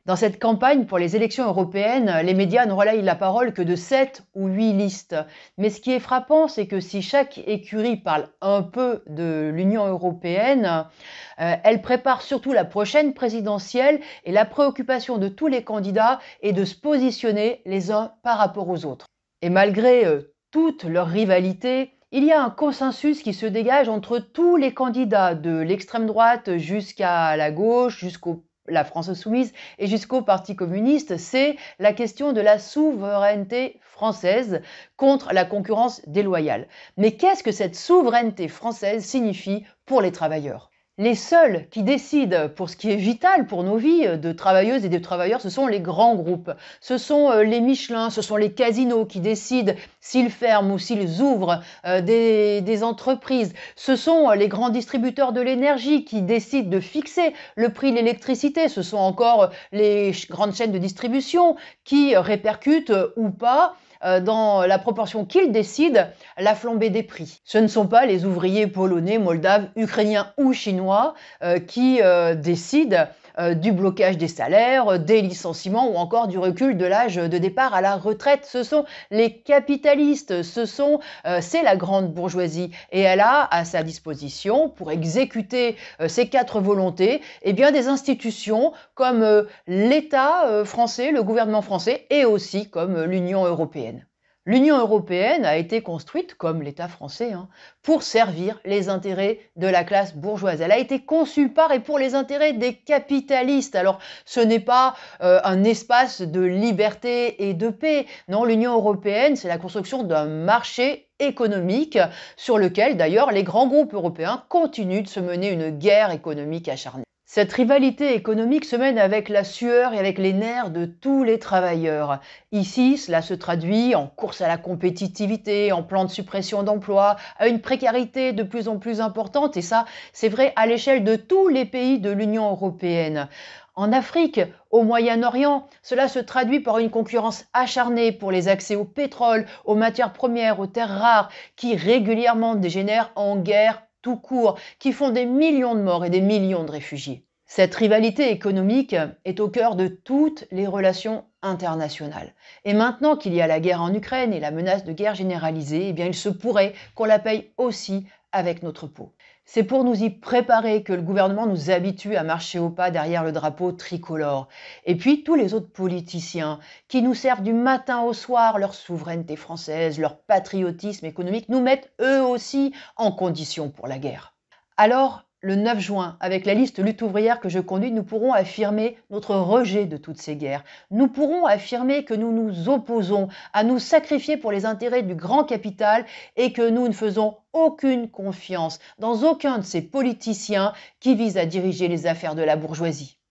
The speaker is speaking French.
Dans cette campagne pour les élections européennes, les médias ne relayent la parole que de 7 ou 8 listes. Mais ce qui est frappant, c'est que si chaque écurie parle un peu de l'Union européenne, elle prépare surtout la prochaine présidentielle et la préoccupation de tous les candidats est de se positionner les uns par rapport aux autres. Et malgré toute leur rivalité, il y a un consensus qui se dégage entre tous les candidats, de l'extrême droite jusqu'à la gauche, jusqu'au la France insoumise et jusqu'au Parti communiste, c'est la question de la souveraineté française contre la concurrence déloyale. Mais qu'est-ce que cette souveraineté française signifie pour les travailleurs ? Les seuls qui décident pour ce qui est vital pour nos vies de travailleuses et de travailleurs, ce sont les grands groupes. Ce sont les Michelin, ce sont les casinos qui décident s'ils ferment ou s'ils ouvrent des entreprises. Ce sont les grands distributeurs de l'énergie qui décident de fixer le prix de l'électricité. Ce sont encore les grandes chaînes de distribution qui répercutent ou pas dans la proportion qu'ils décident, la flambée des prix. Ce ne sont pas les ouvriers polonais, moldaves, ukrainiens ou chinois qui décident du blocage des salaires, des licenciements ou encore du recul de l'âge de départ à la retraite. Ce sont les capitalistes, c'est la grande bourgeoisie et elle a à sa disposition pour exécuter ces 4 volontés eh bien, des institutions comme l'État français, le gouvernement français et aussi comme l'Union européenne. L'Union européenne a été construite, comme l'État français, pour servir les intérêts de la classe bourgeoise. Elle a été conçue par et pour les intérêts des capitalistes. Alors, ce n'est pas un espace de liberté et de paix. Non, l'Union européenne, c'est la construction d'un marché économique sur lequel, d'ailleurs, les grands groupes européens continuent de se mener une guerre économique acharnée. Cette rivalité économique se mène avec la sueur et avec les nerfs de tous les travailleurs. Ici, cela se traduit en course à la compétitivité, en plan de suppression d'emplois, à une précarité de plus en plus importante, et ça, c'est vrai à l'échelle de tous les pays de l'Union européenne. En Afrique, au Moyen-Orient, cela se traduit par une concurrence acharnée pour les accès au pétrole, aux matières premières, aux terres rares, qui régulièrement dégénèrent en guerre tout court, qui font des millions de morts et des millions de réfugiés. Cette rivalité économique est au cœur de toutes les relations internationales. Et maintenant qu'il y a la guerre en Ukraine et la menace de guerre généralisée, eh bien il se pourrait qu'on la paye aussi avec notre peau. C'est pour nous y préparer que le gouvernement nous habitue à marcher au pas derrière le drapeau tricolore. Et puis tous les autres politiciens qui nous servent du matin au soir leur souveraineté française, leur patriotisme économique, nous mettent eux aussi en condition pour la guerre. Alors, le 9 juin, avec la liste lutte ouvrière que je conduis, nous pourrons affirmer notre rejet de toutes ces guerres. Nous pourrons affirmer que nous nous opposons à nous sacrifier pour les intérêts du grand capital et que nous ne faisons aucune confiance dans aucun de ces politiciens qui visent à diriger les affaires de la bourgeoisie.